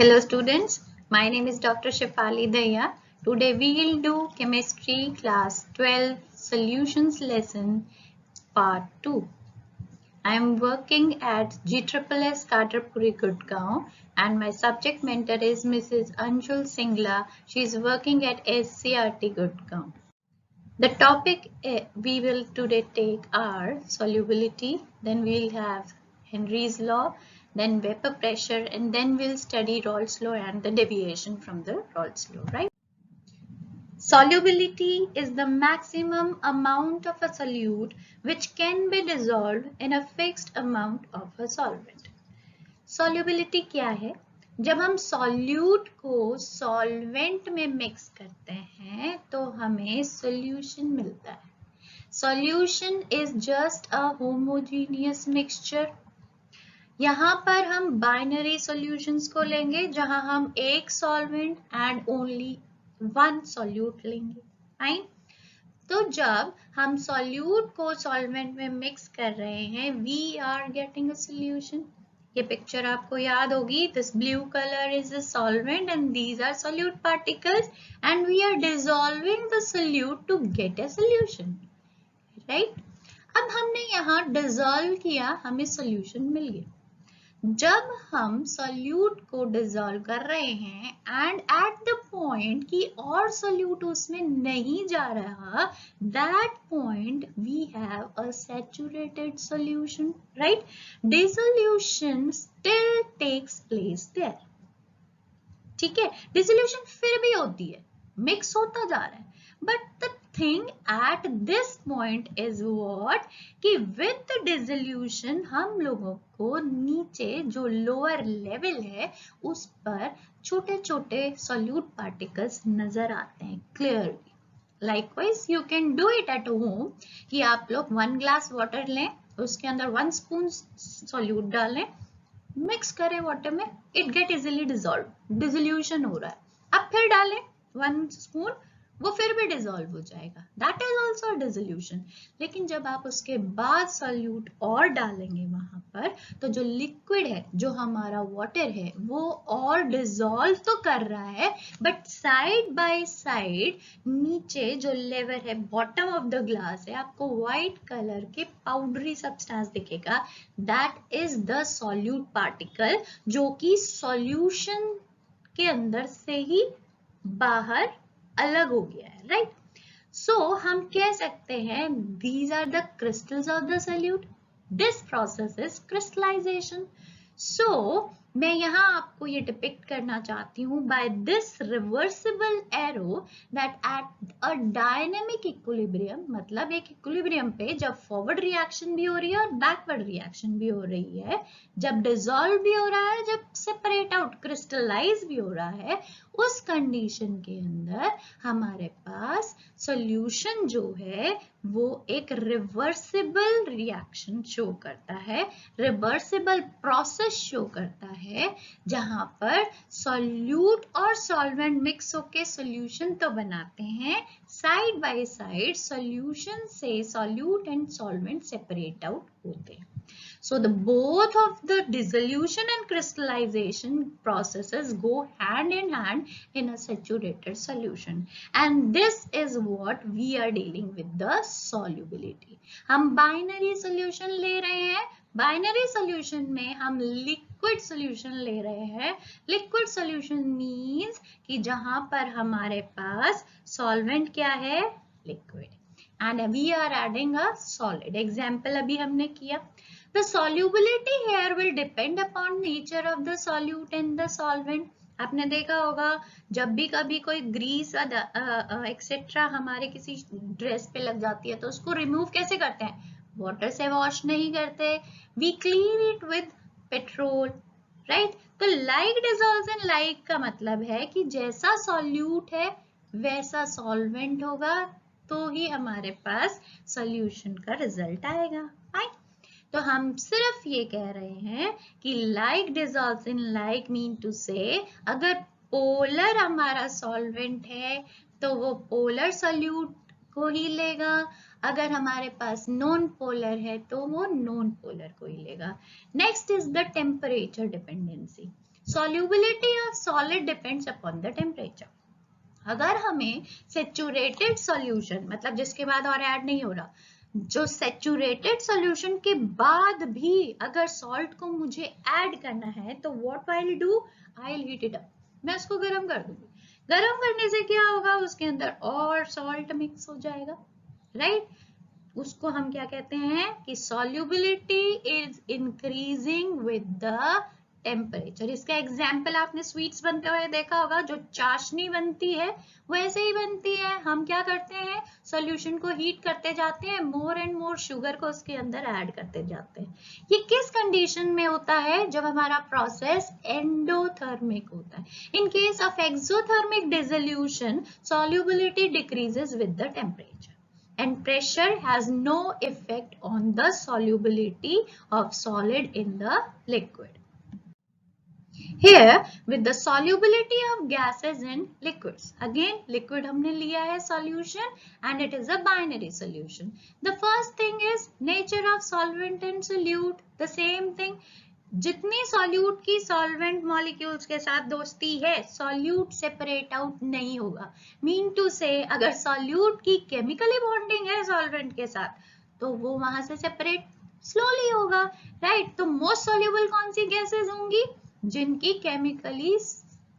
Hello students, my name is Dr. Shefali Daya. Today we will do chemistry class 12 solutions lesson part 2. I am working at GSSS Katarpuri Gurgaon and my subject mentor is Mrs. Anshul Singla. She is working at SCRT Gurgaon. The topic we will today take are solubility, then we will have Henry's law, then vapor pressure, and then we'll study Raoult's law and the deviation from the Raoult's law, right? Solubility is the maximum amount of a solute which can be dissolved in a fixed amount of a solvent. Solubility क्या है? जब हम solute को solvent में mix करते हैं तो हमें सॉल्यूशन मिलता है. Solution is just a homogeneous mixture. यहाँ पर हम बाइनरी सॉल्यूशंस को लेंगे जहां हम एक solvent and only one solute लेंगे. फाइन. तो जब हम सॉल्यूट को सॉल्वेंट में मिक्स कर रहे हैं we are getting a solution. ये पिक्चर आपको याद होगी. This blue colour is a solvent and these are solute particles and we are dissolving the solute to get a solution, right. अब हमने यहाँ डिसॉल्व किया, हमें सॉल्यूशन मिल गया. जब हम सॉल्यूट को डिसॉल्व कर रहे हैं एंड एट द पॉइंट कि और सॉल्यूट उसमें नहीं जा रहा, that point we have a saturated solution, right. Dissolution still takes place there. ठीक है, डिसोल्यूशन फिर भी होती है, मिक्स होता जा रहा है, but the thing at this point is what कि विद द डिसोल्यूशन हम लोगों को नीचे जो लोअर लेवल है उस पर छोटे छोटे सॉल्यूट पार्टिकल्स नजर आते हैं clearly. Likewise you can do it at home कि आप लोग 1 ग्लास वाटर लें, उसके अंदर 1 स्पून सॉल्यूट डालें, मिक्स करें वाटर में, it get easily dissolve. Dissolution हो रहा है, अब फिर डालें 1 स्पून, वो फिर भी डिसॉल्व हो जाएगा. That is also dissolution. लेकिन जब आप उसके बाद सॉल्यूट और डालेंगे वहां पर तो जो लिक्विड है, जो हमारा वाटर है, वो और डिसॉल्व तो कर रहा है बट साइड बाय साइड नीचे जो लेवल है, बॉटम ऑफ द ग्लास है, आपको व्हाइट कलर के पाउडरी सब्सटेंस दिखेगा. That is the solute particle जो कि सॉल्यूशन के अंदर से ही बाहर अलग हो गया है, राइट. सो हम कह सकते हैं these are the crystals of the solute. This process is crystallization. So मैं यहाँ आपको ये डिपिक्ट करना चाहती हूँ by this reversible arrow that at a dynamic equilibrium, मतलब एक इक्विलिब्रियम पे जब फॉरवर्ड रिएक्शन भी हो रही है और बैकवर्ड रिएक्शन भी हो रही है, जब डिसॉल्व भी हो रहा है, जब सेपरेट आउट क्रिस्टलाइज भी हो रहा है, उस कंडीशन के अंदर हमारे पास सॉल्यूशन जो है वो एक रिवर्सिबल रिएक्शन शो करता है, रिवर्सिबल प्रोसेस शो करता है, जहां पर सॉल्यूट और सॉल्वेंट मिक्स होके सॉल्यूशन तो बनाते हैं, साइड बाय साइड सॉल्यूशन से solute and solvent separate out होते हैं. So the both of the dissolution and crystallization processes go hand in hand in a saturated solution, and this is what we are dealing with the solubility. हम binary solution ले रहे हैं. Binary solution में हम liquid solution ले रहे हैं. Liquid solution means कि जहां पर हमारे पास solvent क्या है, liquid, and we are adding a solid. Example अभी हमने किया. The solubility here will depend upon nature of the solute and the solvent. आपने देखा होगा जब भी कभी कोई ग्रीस एक्सेट्रा हमारे किसी ड्रेस पे लग जाती है तो उसको रिमूव कैसे करते हैं, वाटर से वॉश नहीं करते, we clean it with petrol, right. तो लाइक डिसॉल्व्स इन लाइक का मतलब है कि जैसा सॉल्यूट है वैसा सॉल्वेंट होगा तो ही हमारे पास सॉल्यूशन का रिजल्ट आएगा. राइट. तो हम सिर्फ ये कह रहे हैं कि like dissolves in like mean to say अगर पोलर हमारा सॉल्वेंट है तो वो पोलर सॉल्यूट को ही लेगा, अगर हमारे पास नॉन पोलर है तो वो नॉन पोलर को ही लेगा. Next is the temperature dependency. Solubility of solid depends upon the temperature. अगर हमें सैचुरेटेड सॉल्यूशन, मतलब जिसके बाद और ऐड नहीं हो रहा, जो सैचुरेटेड सॉल्यूशन के बाद भी अगर सॉल्ट को मुझे ऐड करना है, तो what I will do, I will heat it up, मैं उसको गर्म कर दूंगी। गर्म करने से क्या होगा, उसके अंदर और सॉल्ट मिक्स हो जाएगा, राइट? उसको हम क्या कहते हैं कि solubility is increasing with the temperature. इसका एग्जाम्पल आपने स्वीट्स बनते हुए देखा होगा, जो चाशनी बनती है वैसे ही बनती है। हम क्या करते हैं, सॉल्यूशन को हीट करते जाते हैं, मोर एंड मोर शुगर को उसके अंदर ऐड करते जाते हैं। ये किस कंडीशन में होता है, जब हमारा प्रोसेस एंडोथर्मिक होता है। In case of exothermic dissolution, solubility decreases with the temperature. And pressure has no effect on the solubility of solid in the liquid. Here, with the solubility of gases in liquids, again liquid हमने लिया है solution and it is a binary solution. The first thing is nature of solvent and solute. The same thing. जितनी solute की solvent molecules के साथ दोस्ती है, solute separate out नहीं होगा। मीन टू से, अगर सॉल्यूट की केमिकली बॉन्डिंग है सॉल्वेंट के साथ, तो वो वहां से सेपरेट स्लोली होगा, राइट? तो मोस्ट सॉल्युबल कौन सी गैसेस होंगी, जिनकी केमिकली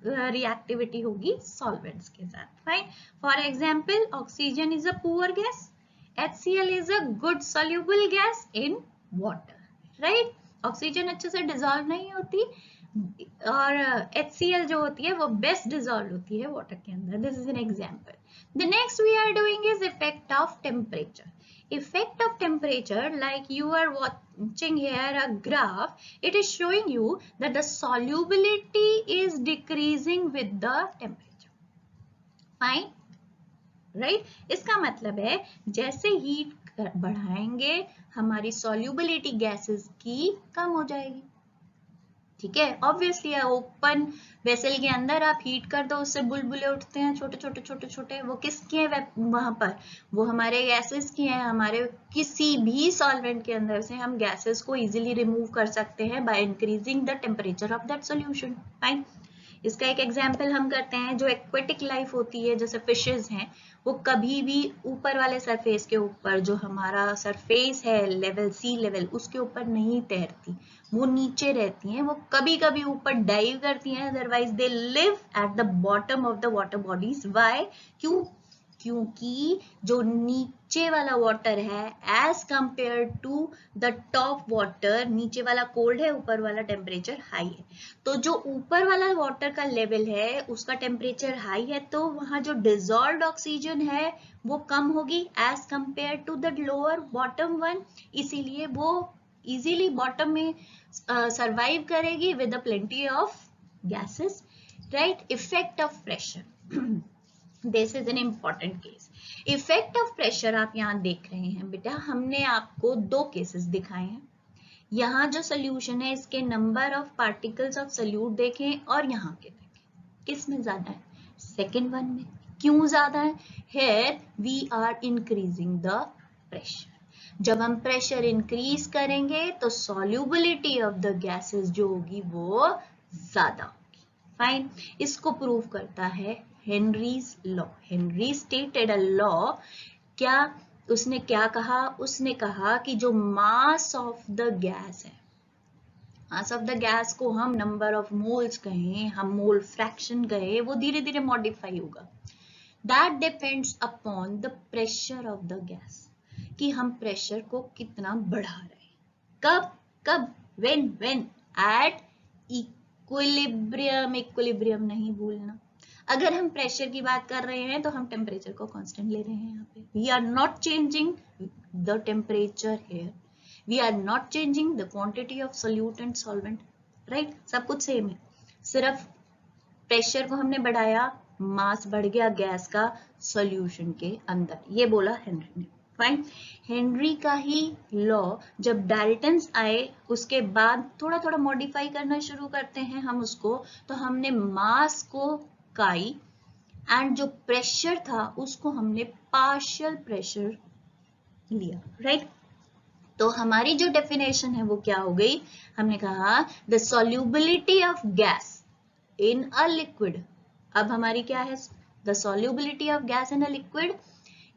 रिएक्टिविटी होगी सॉल्वेंट्स के साथ, fine. For example, oxygen is a poor gas, HCl is a good soluble gas in water, right? Oxygen अच्छे से डिजॉल्व नहीं होती और HCl जो होती है वो बेस्ट डिजॉल्व होती है वाटर के अंदर। This is an example. The next we are doing is effect of temperature. Effect of temperature, like you are watching here a graph, it is showing you that the solubility is decreasing with the temperature. Fine, right? इसका मतलब है जैसे heat बढ़ाएंगे, हमारी solubility gases की कम हो जाएगी, ठीक है? ऑब्वियसली ओपन वेसल के अंदर आप हीट कर दो, उससे बुलबुले उठते हैं छोटे छोटे छोटे छोटे, वो किसके हैं वहां पर, वो हमारे गैसेस की हैं। हमारे किसी भी सॉल्वेंट के अंदर से हम गैसेस को इजीली रिमूव कर सकते हैं by increasing the temperature of that solution, fine. इसका एक एग्जाम्पल हम करते हैं, जो एक्वेटिक लाइफ होती है, जैसे फिशेज हैं, वो कभी भी ऊपर वाले सरफेस के ऊपर, जो हमारा सरफेस है लेवल, सी लेवल, उसके ऊपर नहीं तैरती, वो नीचे रहती हैं। वो कभी कभी ऊपर डाइव करती हैं, otherwise they live at the bottom of the water bodies. Why? क्योंकि जो नीचे वाला वाटर है as compare to the top water, नीचे वाला कोल्ड है, ऊपर वाला टेम्परेचर हाई है। तो जो ऊपर वाला वाटर का लेवल है उसका टेम्परेचर हाई है, तो वहां जो डिजॉल्व्ड ऑक्सीजन है वो कम होगी as compare to the lower bottom one, इसीलिए वो इजीली बॉटम में सर्वाइव करेगी with plenty of gases, right? Effect of pressure, this is an important case. Effect of pressure आप यहाँ देख रहे हैं बेटा, हमने आपको दो केसेस दिखाए हैं। यहाँ जो सोल्यूशन है इसके number of particles of solute देखें और यहाँ के देखें, किसमें ज्यादा है? सेकेंड वन में। क्यों ज्यादा है? Here we are increasing the pressure. जब हम प्रेशर इंक्रीज करेंगे तो solubility of the gases जो होगी वो ज्यादा होगी, फाइन। इसको प्रूव करता है Henry's law. Henry stated a law, क्या उसने क्या कहा? उसने कहा कि जो मास ऑफ द गैस है, मास ऑफ द गैस को हम नंबर ऑफ मोल्स कहें, हम मोल फ्रैक्शन कहें, वो धीरे धीरे मॉडिफाई होगा। That depends upon the pressure of the gas, कि हम प्रेशर को कितना बढ़ा रहे हैं। कब कब? When at equilibrium. इक्विलिब्रियम नहीं भूलना। अगर हम प्रेशर की बात कर रहे हैं तो हम टेम्परेचर को कांस्टेंट ले रहे हैं यहाँ पे। We are not changing the temperature here, we are not changing the quantity of solute and solvent, right? सब कुछ सेम है, सिर्फ प्रेशर को हमने बढ़ाया, मास बढ़ गया गैस का सॉल्यूशन के अंदर, ये बोला हेनरी ने, फाइन। हेनरी का ही लॉ जब डाल्टन्स आए उसके बाद थोड़ा थोड़ा मॉडिफाई करना शुरू करते हैं हम उसको, तो हमने मास को काई एंड जो प्रेशर था उसको हमने पार्शियल प्रेशर लिया, राइट? तो हमारी जो डेफिनेशन है वो क्या हो गई? हमने कहा the solubility of gas in a liquid. अब हमारी क्या है, the solubility of gas in a liquid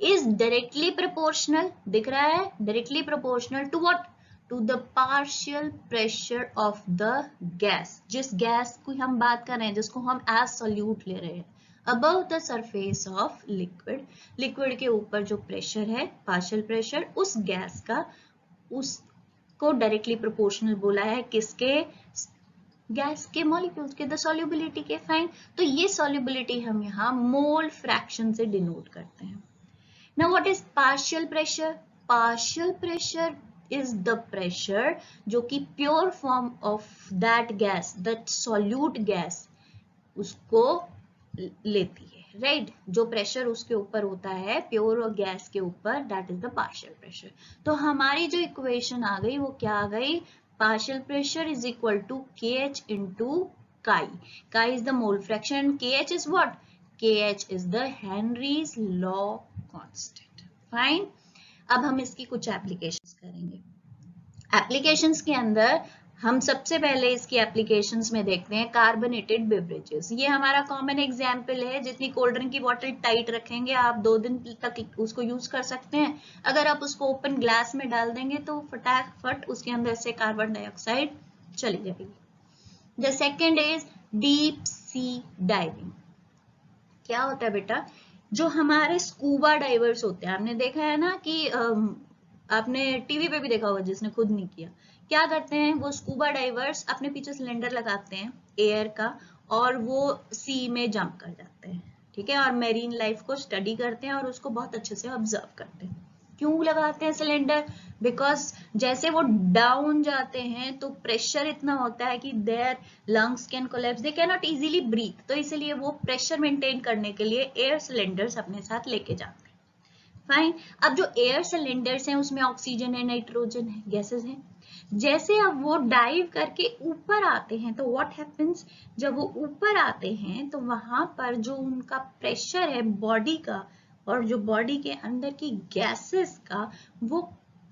is directly proportional, दिख रहा है, directly proportional to what? To the partial pressure of the gas. जिस गैस की हम बात कर रहे हैं, जिसको हम as solute ले रहे हैं, above the surface of liquid, liquid के ऊपर जो प्रेशर है, partial pressure, उस गैस का उसको डायरेक्टली प्रोपोर्शनल बोला है किसके, गैस के मॉलिक्यूल्स के, द सॉल्युबिलिटी के. फाइन. तो ये सॉल्युबिलिटी हम यहाँ मोल फ्रैक्शन से डिनोट करते हैं. Now what is partial pressure? Partial pressure is the pressure जो कि pure form of that gas, that solute gas, उसको लेती है, राइट? जो प्रेशर उसके ऊपर होता है प्योर और गैस के ऊपर, that is the partial pressure. तो हमारी जो इक्वेशन आ गई वो क्या आ गई? Partial pressure is equal to KH into chi. Chi is the mole fraction, KH is what? KH is the Henry's law constant. Fine. अब हम इसकी कुछ एप्लीकेशंस करेंगे. एप्लीकेशंस के अंदर हम सबसे पहले इसकी एप्लीकेशंस में देखते हैं कार्बोनेटेड बेवरेजेस. ये हमारा कॉमन एग्जांपल है. जितनी कोल्ड ड्रिंक की बोतल टाइट रखेंगे आप 2 दिन तक उसको यूज कर सकते हैं. अगर आप उसको ओपन ग्लास में डाल देंगे तो फटाफट उसके अंदर से कार्बन डाइऑक्साइड चली जाएगी. The second is deep sea diving. क्या होता है बेटा? जो हमारे स्कूबा डाइवर्स होते हैं, आपने देखा है ना कि आपने टीवी पे भी देखा होगा जिसने खुद नहीं किया, क्या करते हैं वो स्कूबा डाइवर्स अपने पीछे सिलेंडर लगाते हैं एयर का और वो सी में जंप कर जाते हैं, ठीक है, और मेरीन लाइफ को स्टडी करते हैं और उसको बहुत अच्छे से ऑब्जर्व करते हैं. क्यों लगाते हैं सिलेंडर? बिकॉज जैसे वो डाउन जाते हैं तो प्रेशर इतना होता है कि their lungs can collapse, they can not easily breathe. तो इसलिए वो प्रेशर मेंटेन करने के लिए एयर सिलेंडर्स अपने साथ लेके जाते हैं. फाइन. अब जो एयर सिलेंडर्स हैं उसमें ऑक्सीजन है, नाइट्रोजन है, गैसेस हैं. जैसे अब वो डाइव करके ऊपर आते हैं तो व्हाट हैपेंस? जब वो ऊपर आते हैं तो वहां पर जो उनका प्रेशर है बॉडी का और जो बॉडी के अंदर की गैसेस का वो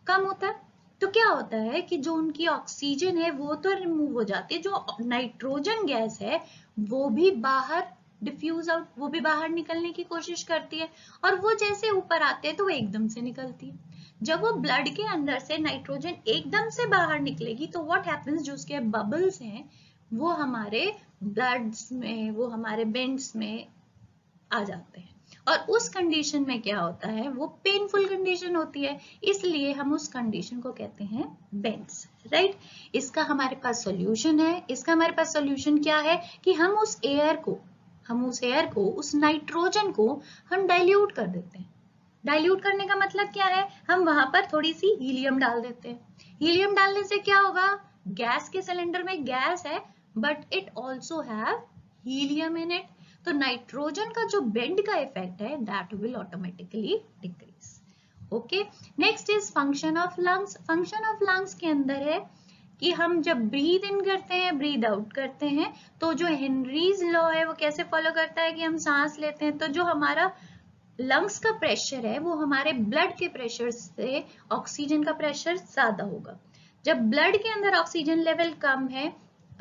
कम होता है. तो क्या होता है कि जो उनकी ऑक्सीजन है वो तो रिमूव हो जाती है, जो नाइट्रोजन गैस है वो भी बाहर डिफ्यूज आउट, वो भी बाहर निकलने की कोशिश करती है. और वो जैसे ऊपर आते हैं तो वो एकदम से निकलती है. जब वो ब्लड के अंदर से नाइट्रोजन एकदम से बाहर निकलेगी तो व्हाट हैपेंस? जो उसके बबल्स हैं वो हमारे ब्लड्स में, वो हमारे वेंट्स में आ जाते हैं. और उस कंडीशन में क्या होता है? वो पेनफुल कंडीशन होती है, इसलिए हम उस कंडीशन को कहते हैं बेंट्स, राइट? इसका हमारे पास सॉल्यूशन है. इसका हमारे पास सॉल्यूशन क्या है कि हम उस एयर को, उस नाइट्रोजन को हम डाइल्यूट कर देते हैं. डाइल्यूट करने का मतलब क्या है? हम वहां पर थोड़ी सी हीलियम डाल देते हैं. हीलियम डालने से क्या होगा? गैस के सिलेंडर में गैस है but it also have helium in it. तो नाइट्रोजन का जो बेंड का इफेक्ट है that will automatically decrease. Okay. Next is function of lungs. Function of lungs के अंदर है कि हम जब ब्रीद इन करते हैं, ब्रीद आउट करते हैं, तो जो हेनरीज लॉ है वो कैसे फॉलो करता है कि हम सांस लेते हैं तो जो हमारा लंग्स का प्रेशर है वो हमारे ब्लड के प्रेशर से ऑक्सीजन का प्रेशर ज्यादा होगा. जब ब्लड के अंदर ऑक्सीजन लेवल कम है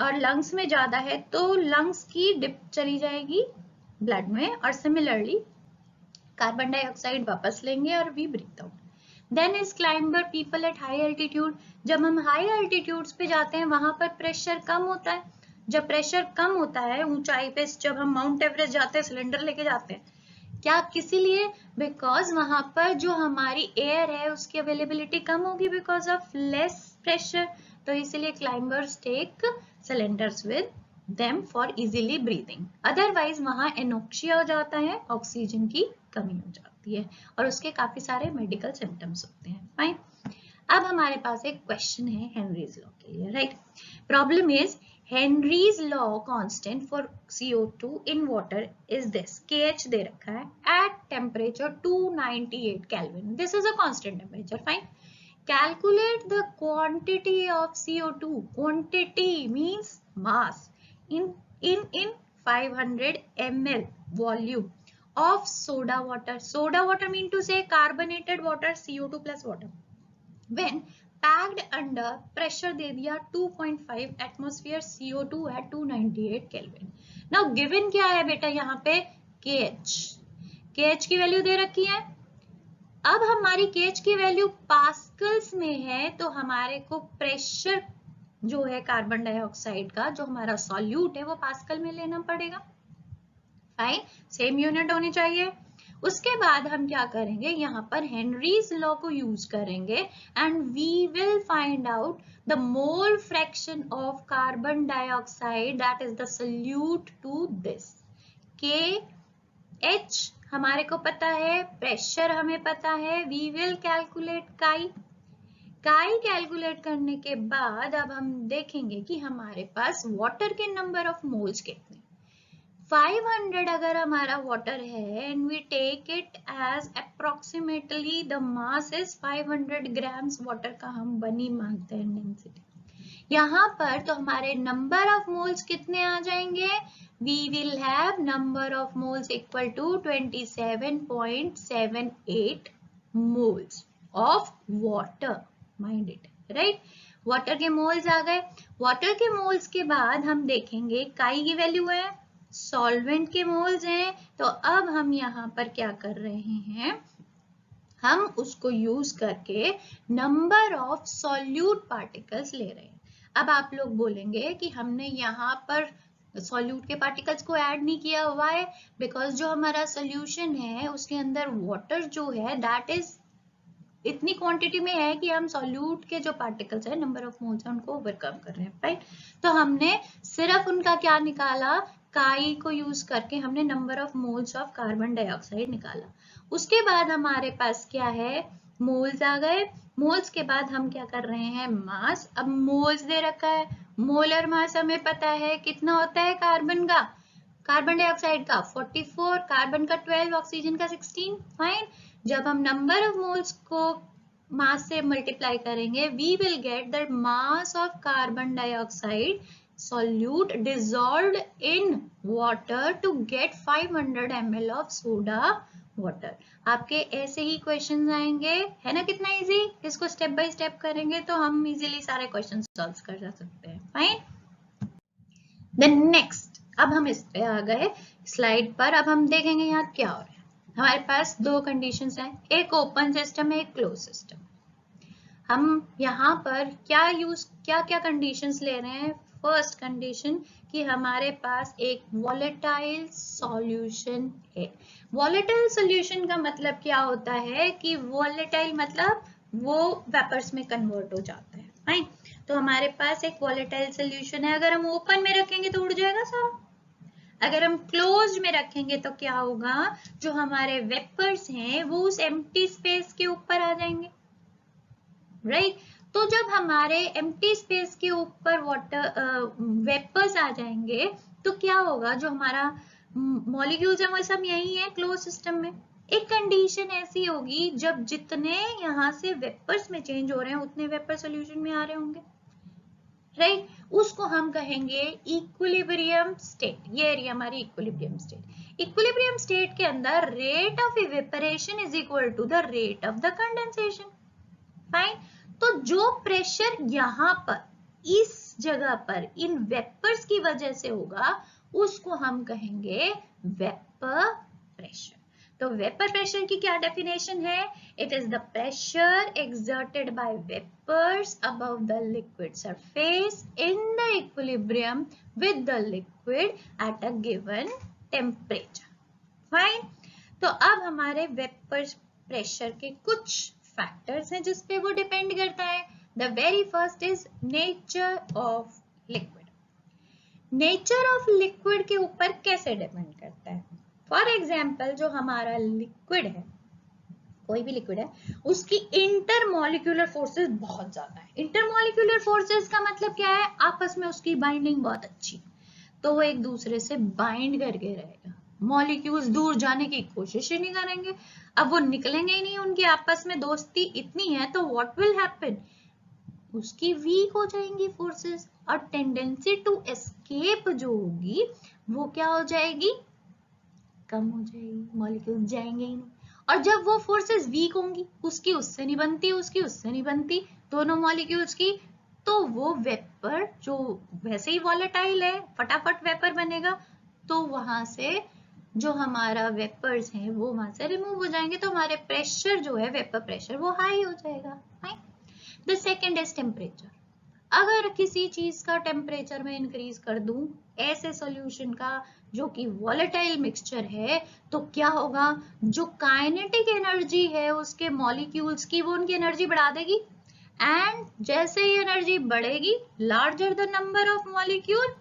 और लंग्स में ज्यादा है तो लंग्स की डिप चली जाएगी ब्लड में और सिमिलरली कार्बन डाइऑक्साइड वापस लेंगे और we breathe out. Then is climber people at high altitude. जब हम हाई एल्टीट्यूड्स पे जाते हैं वहां पर प्रेशर कम होता है. जब प्रेशर कम होता है ऊंचाई पे, जब हम माउंट एवरेस्ट जाते हैं सिलेंडर लेके जाते हैं, क्या किसी लिए? बिकॉज वहां पर जो हमारी एयर है उसकी अवेलेबिलिटी कम होगी बिकॉज ऑफ लेस प्रेशर. तो इसीलिए climbers take cylinders with them for easily breathing. Otherwise वहां एनोक्सिया हो जाता है, ऑक्सीजन की कमी हो जाती है और उसके काफी सारे मेडिकल सिम्टम्स होते हैं. फाइन. अब हमारे पास एक क्वेश्चन है हेनरीज लॉ के लिए, right? Problem is Henry's law constant for CO2 in water is this. KH दे रखा है at temperature 298 Kelvin. This is a constant temperature. Fine. Calculate the quantity of CO2. Quantity means mass in 500 ml volume of soda water. Soda water mean to say carbonated water, CO2 plus water. When packed under pressure दे दिया 2.5 atmosphere CO2 at 298 Kelvin. Now given क्या है बेटा यहाँ पे KH, KH की value दे रखी है। अब हमारी KH की वैल्यू पास्कल्स में है, तो हमारे को प्रेशर जो है कार्बन डाइऑक्साइड का, जो हमारा सॉल्यूट है, वो पास्कल में लेना पड़ेगा। फाइन, सेम यूनिट होनी चाहिए। उसके बाद हम क्या करेंगे, यहाँ पर हेनरीज लॉ को यूज करेंगे and we will find out the mole fraction of carbon dioxide that is the solute to this. KH हमारे को पता है, प्रेशर हमें पता है, वी विल कैलकुलेट काई। काई कैलकुलेट करने के बाद अब हम देखेंगे कि हमारे पास वाटर के नंबर ऑफ मोल्स कितने। 500 अगर हमारा वाटर है and we take it as approximately the mass is 500 grams water का हम बनी मानते हैं डेंसिटी। यहाँ पर तो हमारे नंबर ऑफ मोल्स कितने आ जाएंगे, we will have number of moles equal to 27.78 moles of water, mind it, right? Water के मोल्स आ गए। वाटर के मोल्स के बाद हम देखेंगे काई की वैल्यू है, सॉल्वेंट के मोल्स हैं, तो अब हम यहाँ पर क्या कर रहे हैं, हम उसको यूज करके नंबर ऑफ सॉल्यूट पार्टिकल्स ले रहे हैं। अब आप लोग बोलेंगे कि हमने यहाँ पर सॉल्यूट के पार्टिकल्स को ऐड नहीं किया हुआ है, बिकॉज जो हमारा सोल्यूशन है उसके अंदर वाटर जो है दैट इज इतनी क्वांटिटी में है कि हम सॉल्यूट के जो पार्टिकल्स है, नंबर ऑफ मोल्स है, उनको ओवरकम कर रहे हैं, राइट। तो हमने सिर्फ उनका क्या निकाला, काई को यूज करके हमने number of moles of carbon dioxide निकाला। उसके बाद हमारे पास क्या है, मोल्स आ गए। मोल्स के बाद हम क्या कर रहे हैं, मास। अब मोल्स दे रखा है, मोलर मास हमें पता है कितना होता है कार्बन का, कार्बन डाइऑक्साइड का 44, कार्बन का 12, ऑक्सीजन का 16। फाइन, जब हम नंबर ऑफ मोल्स को मास से मल्टीप्लाई करेंगे, we will get the mass of carbon dioxide solute dissolved in water to get 500 ml of soda water। आपके ऐसे ही क्वेश्चंस आएंगे, है ना, कितना इजी। इसको स्टेप बाय स्टेप करेंगे तो हम इजीली सारे क्वेश्चंस सॉल्व कर सकते हैं। फाइन, देन नेक्स्ट, अब हम इस पे आ गए स्लाइड पर। अब हम देखेंगे यहाँ क्या हो रहा है। हमारे पास दो कंडीशंस हैं, एक ओपन सिस्टम है, एक क्लोज सिस्टम। हम यहाँ पर क्या कंडीशंस ले रहे हैं। फर्स्ट कंडीशन कि हमारे पास एक वॉलेटाइल सॉल्यूशन है। वॉलेटाइल सॉल्यूशन का मतलब क्या होता है कि वॉलेटाइल मतलब वो वेपर्स में कन्वर्ट हो जाता है, राइट। तो हमारे पास एक वॉलेटाइल सॉल्यूशन है। अगर हम ओपन में रखेंगे तो उड़ जाएगा सारा, अगर हम क्लोज में रखेंगे तो क्या होगा, जो हमारे वेपर्स हैं वो उस एम्प्टी स्पेस के ऊपर आ जाएंगे, राइट। तो जब हमारे एम्प्टी स्पेस के ऊपर वाटर वेपर्स आ जाएंगे तो क्या होगा, जो हमारा मॉलिक्यूल्स है वो सब यही है क्लोज सिस्टम में। एक कंडीशन ऐसी होगी जब जितने यहाँ से वेपर्स में चेंज हो रहे हैं उतने वेपर सोल्यूशन में आ रहे होंगे, राइट। उसको हम कहेंगे इक्विलिब्रियम स्टेट। ये एरिया हमारी इक्विलिब्रियम स्टेट। इक्विलिब्रियम स्टेट के अंदर rate of evaporation is equal to the rate of the condensation. Fine, तो जो प्रेशर यहाँ पर इस जगह पर इन वेपर्स की वजह से होगा उसको हम कहेंगे वेपर प्रेशर। तो वेपर प्रेशर की क्या डेफिनेशन है, it is the pressure exerted by vapours above the liquid surface in the equilibrium with the liquid at a given temperature. Fine, तो अब हमारे वेपर प्रेशर के कुछ फैक्टर्स हैं जिस पे वो डिपेंड करता है। The very first is nature of liquid. Nature of liquid के ऊपर कैसे डिपेंड करता है। फॉर एग्जाम्पल, जो हमारा लिक्विड है, कोई भी लिक्विड है, उसकी इंटरमॉलिक्यूलर फोर्सेस बहुत ज्यादा है। इंटरमॉलिक्यूलर फोर्सेस का मतलब क्या है, आपस में उसकी बाइंडिंग बहुत अच्छी, तो वो एक दूसरे से बाइंड करके रहेगा, मॉलिक्यूल्स दूर जाने की कोशिश ही नहीं करेंगे। अब वो निकलेंगे ही नहीं, उनकी आपस में दोस्ती इतनी है, तो व्हाट विल हैपन, उसकी वीक हो जाएंगी फोर्सेस और टेंडेंसी टू एस्केप जो होगी वो क्या हो जाएगी, कम हो जाएगी, मॉलिक्यूल्स जाएंगे ही नहीं। और जब वो फोर्सेस वीक होंगी, उसकी उससे नहीं बनती, उसकी उससे नहीं बनती, दोनों मॉलिक्यूल्स की, तो वो वेपर जो वैसे ही वॉलेटाइल है फटाफट वेपर बनेगा, तो वहां से जो हमारा वेपर्स हैं वो वहां से रिमूव हो जाएंगे, तो हमारे प्रेशर जो है वेपर प्रेशर वो हाई हो जाएगा। The second is temperature. अगर किसी चीज का टेम्परेचर में इंक्रीज कर दूं ऐसे सॉल्यूशन का जो कि वॉलेटाइल मिक्सचर है, तो क्या होगा, जो काइनेटिक एनर्जी है उसके मॉलिक्यूल्स की वो उनकी एनर्जी बढ़ा देगी, एंड जैसे ही एनर्जी बढ़ेगी larger the number of molecule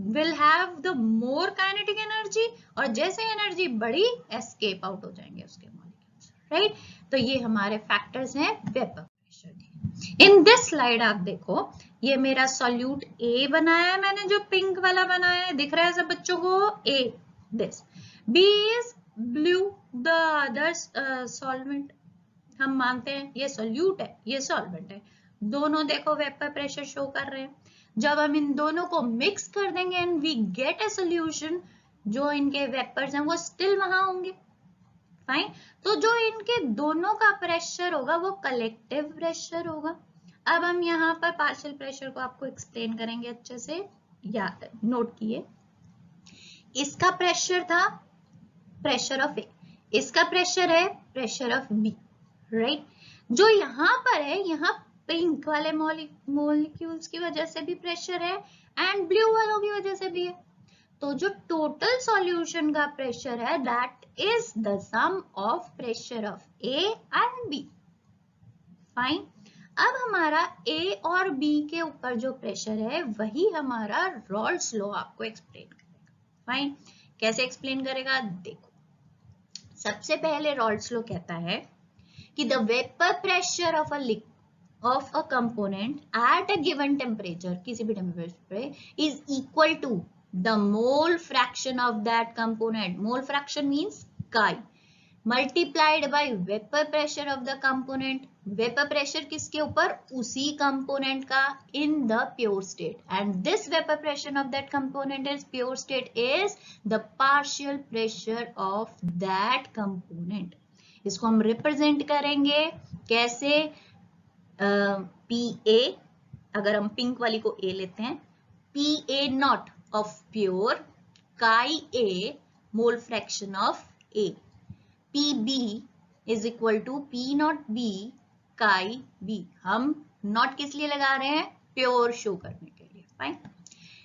will have the more kinetic energy, और जैसे एनर्जी बढ़ी एस्केप आउट हो जाएंगे उसके मॉलिक्यूल्स, राइट। तो ये हमारे फैक्टर्स हैं वेपर प्रेशर के। इन दिस स्लाइड आप देखो, ये मेरा सॉल्यूट ए बनाया है मैंने, जो पिंक वाला बनाया है, दिख रहा है सब बच्चों को, A this, B is blue the others solvent, हम मानते हैं ये सॉल्यूट है ये सॉल्वेंट है, दोनों देखो वेपर प्रेशर शो कर रहे हैं। जब हम इन दोनों को मिक्स कर देंगे and we get a solution, जो इनके वेपर्स हैं वो स्टिल वहां होंगे, फाइन। तो जो इनके दोनों का प्रेशर होगा वो कलेक्टिव प्रेशर होगा। अब हम यहाँ पर पार्शियल प्रेशर को आपको एक्सप्लेन करेंगे अच्छे से, याद नोट किए। इसका प्रेशर था प्रेशर ऑफ ए, इसका प्रेशर है प्रेशर ऑफ बी, राइट। जो यहाँ पर है, यहाँ पिंक वाले मॉलिक्यूल्स की वजह से भी प्रेशर है एंड ब्लू वालों की वजह से भी है। तो जो टोटल सॉल्यूशन का प्रेशर है that is the sum of pressure of A and B, fine. अब हमारा ए और बी के ऊपर जो प्रेशर है वही हमारा रॉल्स लॉ आपको एक्सप्लेन करेगा, फाइन। कैसे एक्सप्लेन करेगा, देखो। सबसे पहले रॉल्स लॉ कहता है कि the vapour pressure of a component at a given temperature, किसी भी टेम्परेचर पे, is equal to the mole fraction of that component. Mole fraction means chi multiplied by vapor pressure of the component. Vapor pressure किसके ऊपर, उसी component का in the pure state, and this vapor pressure of that component is pure state is the partial pressure of that component. इसको हम represent करेंगे कैसे, P A, अगर हम पिंक वाली को ए लेते हैं, P A naught of pure chi A mole fraction of A, P B is equal to P naught B chi B. हम नॉट किस लिए लगा रहे हैं, प्योर शो करने के लिए, fine.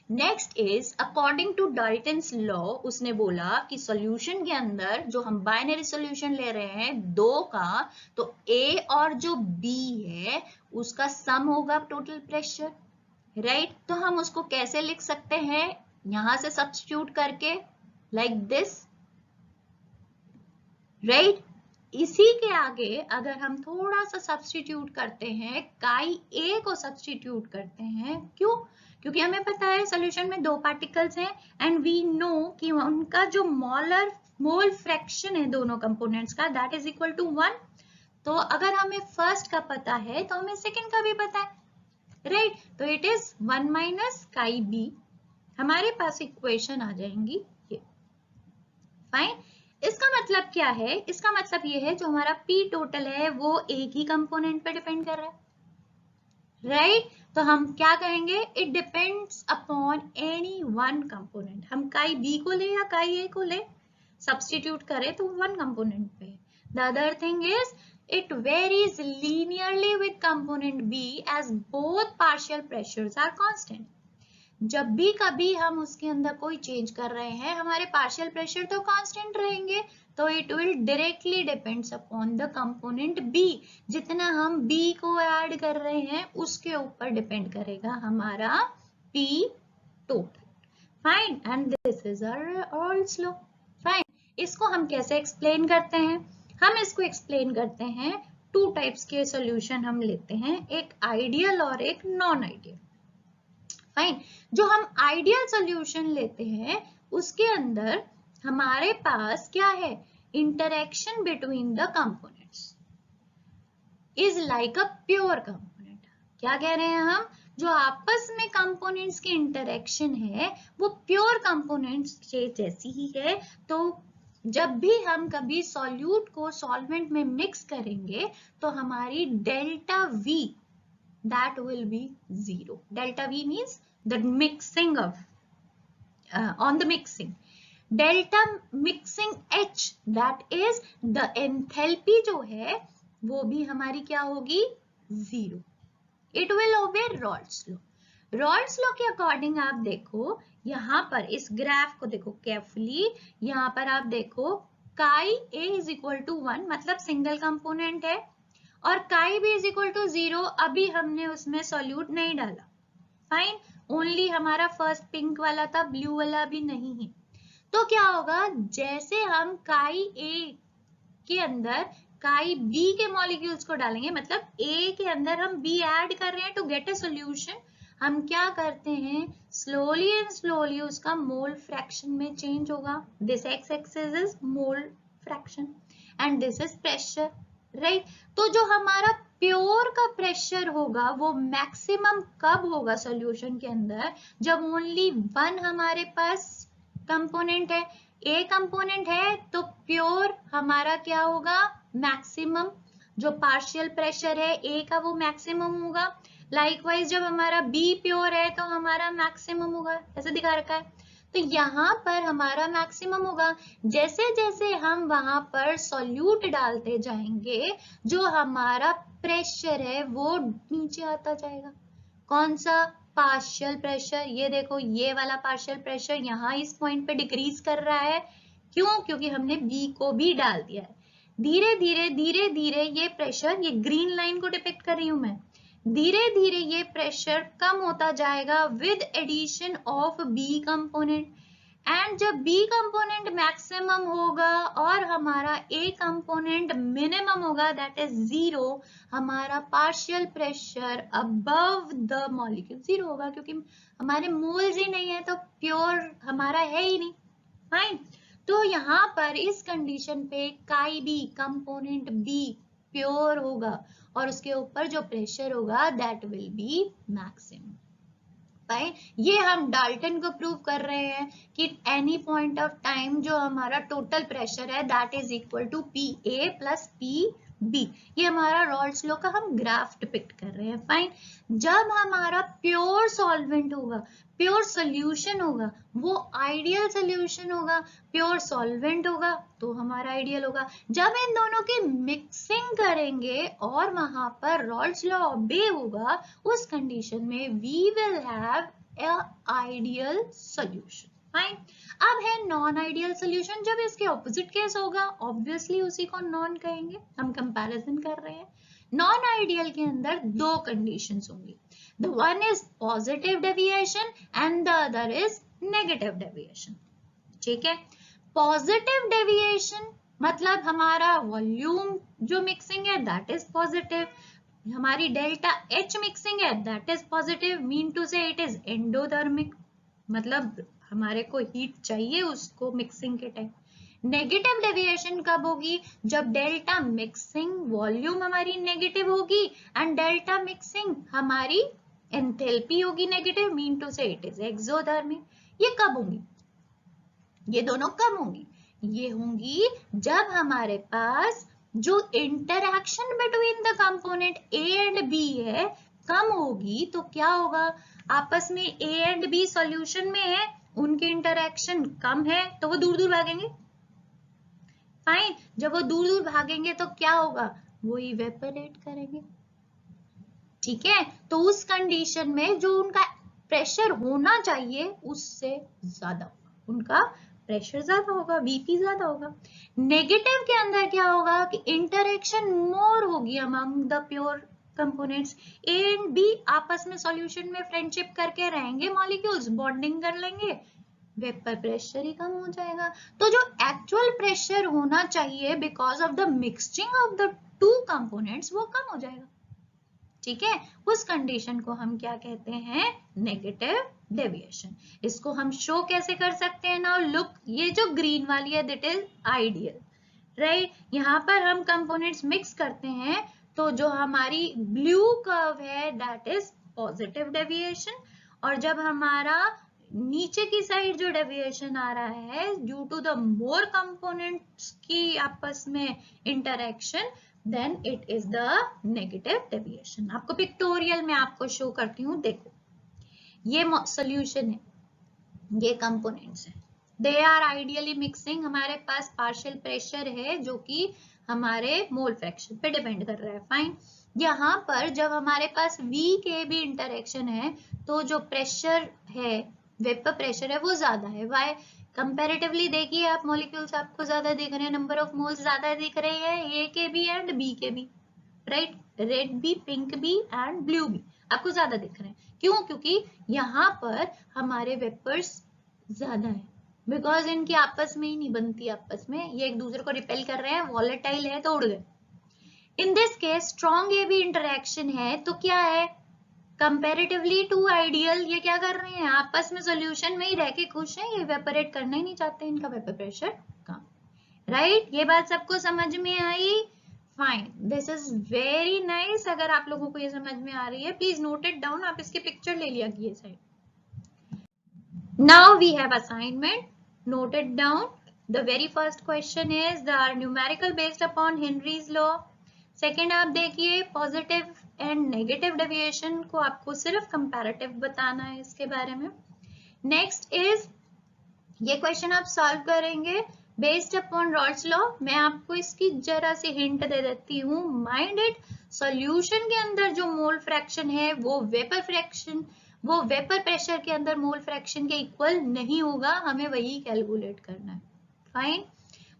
Next is according to Dalton's law, उसने बोला कि सॉल्यूशन के अंदर जो हम बाइनरी सॉल्यूशन ले रहे हैं दो का, तो ए और जो बी है उसका सम होगा टोटल प्रेशर, राइट। तो हम उसको कैसे लिख सकते हैं, यहां से सब्स्टिट्यूट करके, लाइक दिस, राइट। इसी के आगे अगर हम थोड़ा सा सब्स्टिट्यूट करते हैं, काई ए को सब्स्टिट्यूट करते हैं, क्यों, क्योंकि हमें पता है सॉल्यूशन में दो पार्टिकल्स हैं एंड वी नो कि उनका जो मोल फ्रैक्शन है दोनों कंपोनेंट्स का दैट इज इक्वल टू 1। तो अगर हमें फर्स्ट का पता है तो हमें सेकंड का भी पता है, राइट। तो इट इज 1 माइनस काई बी, हमारे पास इक्वेशन आ जाएंगी ये, फाइन। इसका मतलब क्या है, इसका मतलब ये है जो हमारा P टोटल है वो एक ही कंपोनेंट पे डिपेंड कर रहा है, राइट। तो हम क्या कहेंगे, it depends upon any one component. हम काई बी को ले या काई ए को ले, सब्स्टिट्यूट करें तो वन कंपोनेंट पे। The other thing is it varies linearly with component B as both partial pressures are constant. जब भी कभी हम उसके अंदर कोई चेंज कर रहे हैं हमारे पार्शियल प्रेशर तो कांस्टेंट रहेंगे, तो it will directly depends upon the component B. जितना हम बी को ऐड कर रहे हैं उसके ऊपर डिपेंड करेगा हमारा P total, fine. And this is Rawls law, fine. इसको हम कैसे एक्सप्लेन करते हैं, हम इसको एक्सप्लेन करते हैं, टू टाइप्स के सॉल्यूशन हम लेते हैं, एक आइडियल और एक नॉन आइडियल, फाइन। जो हम आइडियल सॉल्यूशन लेते हैं उसके अंदर हमारे पास क्या है, interaction between the components is like a pure component. क्या कह रहे हैं हम, जो आपस में कंपोनेंट्स की इंटरेक्शन है वो प्योर कंपोनेंट्स से जैसी ही है। तो जब भी हम कभी सॉल्यूट को सॉल्वेंट में मिक्स करेंगे तो हमारी delta we that will be 0. Delta V means the mixing of on the mixing. Delta mixing H, that is the enthalpy जो है वो भी हमारी क्या होगी, 0. It will obey Raoult's law. Raoult's law के अकॉर्डिंग आप देखो यहाँ पर इस ग्राफ को देखो केयरफुली, यहाँ पर आप देखो chi A is equal to 1 मतलब सिंगल कंपोनेंट है, और chi B is equal to 0 अभी हमने उसमें सॉल्यूट नहीं डाला. फाइन, ओनली हमारा फर्स्ट पिंक वाला था, ब्लू वाला भी नहीं है. तो क्या होगा, जैसे हम chi A के अंदर chi B के मॉलिक्यूल्स को डालेंगे, मतलब A के अंदर हम B ऐड कर रहे हैं टू गेट अ सॉल्यूशन, हम क्या करते हैं, स्लोली एंड स्लोली उसका मोल फ्रैक्शन में चेंज होगा. This x axis is mole fraction and this is pressure, right. तो जो हमारा प्योर का प्रेशर होगा वो मैक्सिमम कब होगा सॉल्यूशन के अंदर, जब ओनली वन हमारे पास कंपोनेंट है, ए कंपोनेंट है, तो प्योर हमारा क्या होगा, मैक्सिमम. जो पार्शियल प्रेशर है ए का वो मैक्सिमम होगा. लाइकवाइज जब हमारा बी प्योर है तो हमारा मैक्सिमम होगा, ऐसे दिखा रखा है. तो यहाँ पर हमारा मैक्सिमम होगा. जैसे जैसे हम वहां पर सॉल्यूट डालते जाएंगे, जो हमारा प्रेशर है वो नीचे आता जाएगा. कौन सा, पार्शियल प्रेशर. ये देखो ये वाला पार्शियल प्रेशर यहाँ इस पॉइंट पे डिक्रीज कर रहा है. क्यों, क्योंकि हमने बी को भी डाल दिया है. धीरे धीरे ये प्रेशर, ये ग्रीन लाइन को डिपिक्ट कर रही हूं मैं, धीरे धीरे ये प्रेशर कम होता जाएगा with addition of B component. And जब बी कंपोनेंट मैक्सिमम होगा और हमारा ए कंपोनेंट मिनिमम होगा, दैट इज 0, हमारा partial pressure above the molecule 0 होगा, क्योंकि हमारे मोल्स ही नहीं है तो प्योर हमारा है ही नहीं. फाइन. तो यहाँ पर इस कंडीशन पे chi B component B pure होगा और उसके ऊपर जो प्रेशर होगा that will be maximum. Fine. ये हम डाल्टन को प्रूव कर रहे हैं कि एनी पॉइंट ऑफ टाइम जो हमारा टोटल प्रेशर है that is equal to PA plus PB. ये हमारा रॉल्ट्स लॉ का हम ग्राफ डिपिक्ट कर रहे हैं. फाइन. जब हमारा प्योर सॉल्वेंट होगा, प्योर सोल्यूशन होगा, वो आइडियल सोल्यूशन होगा, प्योर सॉल्वेंट होगा तो हमारा आइडियल होगा. जब इन दोनों की मिक्सिंग करेंगे और वहां पर रॉल्ट्स लॉ ओबे होगा, उस कंडीशन में we will have a ideal solution. Fine. अब है नॉन आइडियल सोल्यूशन. जब इसके ऑपोजिट केस होगा, ऑब्वियसली उसी को नॉन कहेंगे, हम कंपैरिजन कर रहे हैं. नॉन आइडियल के अंदर दो कंडीशंस होंगी. The one is positive deviation and the other is negative deviation. ठीक है. Positive deviation मतलब हमारा वॉल्यूम जो मिक्सिंग है that is positive. हमारी डेल्टा H मिक्सिंग है that is positive. Mean to say it is endothermic. मतलब हमारे को हीट चाहिए उसको मिक्सिंग के टाइम. नेगेटिव डेविएशन कब होगी, जब डेल्टा मिक्सिंग वॉल्यूम हमारी नेगेटिव होगी एंड डेल्टा मिक्सिंग हमारी एंथैल्पी होगी नेगेटिव. मीन टू से इट इज एक्सोथर्मिक. ये कब होंगी, ये दोनों कब होंगी, ये होंगी जब हमारे पास जो interaction between the component A and B है कम होगी. तो क्या होगा, आपस में A एंड B सॉल्यूशन में है, उनकी इंटरैक्शन कम है तो वो दूर दूर भागेंगे. फाइन. जब वो दूर दूर भागेंगे तो क्या होगा, वो इवेपोरेट करेंगे. ठीक है. तो उस कंडीशन में जो उनका प्रेशर होना चाहिए उससे ज्यादा होगा, उनका प्रेशर ज्यादा होगा, बीपी ज्यादा होगा. नेगेटिव के अंदर क्या होगा कि इंटरेक्शन मोर होगी among the pure components. A and B आपस में सॉल्यूशन में फ्रेंडशिप करके रहेंगे, मॉलिक्यूल्स बॉन्डिंग कर लेंगे, वेपर प्रेशर ही कम हो जाएगा. तो जो एक्चुअल प्रेशर होना चाहिए because of the mixing of the two components वो कम हो जाएगा. ठीक है. उस कंडीशन को हम क्या कहते हैं, नेगेटिव डेविएशन. इसको हम शो कैसे कर सकते हैं, नाउ लुक, ये जो ग्रीन वाली है दैट इज आइडियल, राइट. यहाँ पर हम कंपोनेंट्स मिक्स करते हैं तो जो हमारी ब्लू कर्व है दैट इज पॉजिटिव डेविएशन, और जब हमारा नीचे की साइड जो डेविएशन आ रहा है due to the more components की आपस में interaction, then it is the negative deviation. आपको पिक्टोरियल में आपको शो करती हूँ. देखो ये सॉल्यूशन है, ये कंपोनेंट्स हैं। दे आर आइडियली मिक्सिंग, हमारे पास पार्शियल प्रेशर है जो कि हमारे मोल फ्रैक्शन पे डिपेंड कर रहा है। फाइन, यहाँ पर जब हमारे पास V के भी इंटरेक्शन है तो जो प्रेशर है, वेपर प्रेशर है, वो ज्यादा है। वाई? कंपैरेटिवली देखिए आप, मॉलिक्यूल्स आपको ज्यादा दिख रहे हैं, नंबर ऑफ मोल्स ज्यादा दिख रहे हैं A के भी एंड B के भी, राइट? रेड भी, पिंक भी एंड ब्लू भी आपको ज्यादा दिख रहे हैं। क्यों? क्योंकि यहाँ पर हमारे वेपर्स ज्यादा है, बिकॉज इनकी आपस में ही नहीं बनती, आपस में ये एक दूसरे को रिपेल कर रहे हैं, वॉलेटाइल है तो उड़ गए। In this case strong AB interaction है तो क्या है, कंपैरेटिवली टू आइडियल, ये क्या कर रहे हैं, आपस में सॉल्यूशन में ही रह के खुश हैं, ये वेपोरेट करना ही नहीं चाहते, इनका वेपर प्रेशर कम, राइट? ये बात सबको समझ में आई? Fine, this is very nice. अगर आप लोगों को ये समझ में आ रही है प्लीज नोट इट डाउन, आप इसकी पिक्चर ले लिया कीजिए side. Now we have assignment, note it down. The very first question is the numerical based upon Henry's law. Second आप देखिए पॉजिटिव एंड नेगेटिव डेविएशन को आपको सिर्फ कंपैरेटिव बताना है इसके बारे में। नेक्स्ट इज, ये क्वेश्चन आप सॉल्व करेंगे बेस्ड अपॉन रॉल्स लॉ। मैं आपको इसकी जरा सी हिंट दे देती हूँ, माइंड इट, सॉल्यूशन के अंदर जो मोल फ्रैक्शन है वो वेपर फ्रैक्शन, वो वेपर प्रेशर के अंदर मोल फ्रैक्शन के इक्वल नहीं होगा, हमें वही कैलकुलेट करना है। फाइन,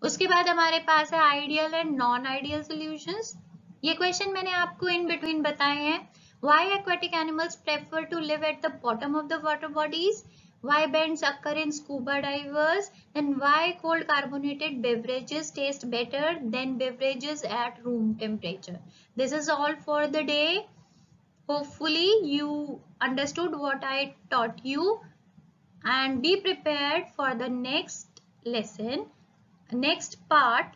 उसके बाद हमारे पास है ideal and non ideal solutions. ये क्वेश्चन मैंने आपको इन बिटवीन बताए हैं। Why aquatic animals prefer to live at the bottom of the water bodies, why bends occur in scuba divers, and why cold carbonated beverages taste better than beverages at room temperature. This is all for the day. Hopefully you understood what I taught you, and be prepared for the next lesson, next part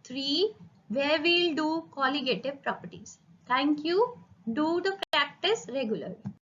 3, where we'll do colligative properties. Thank you. Do the practice regularly.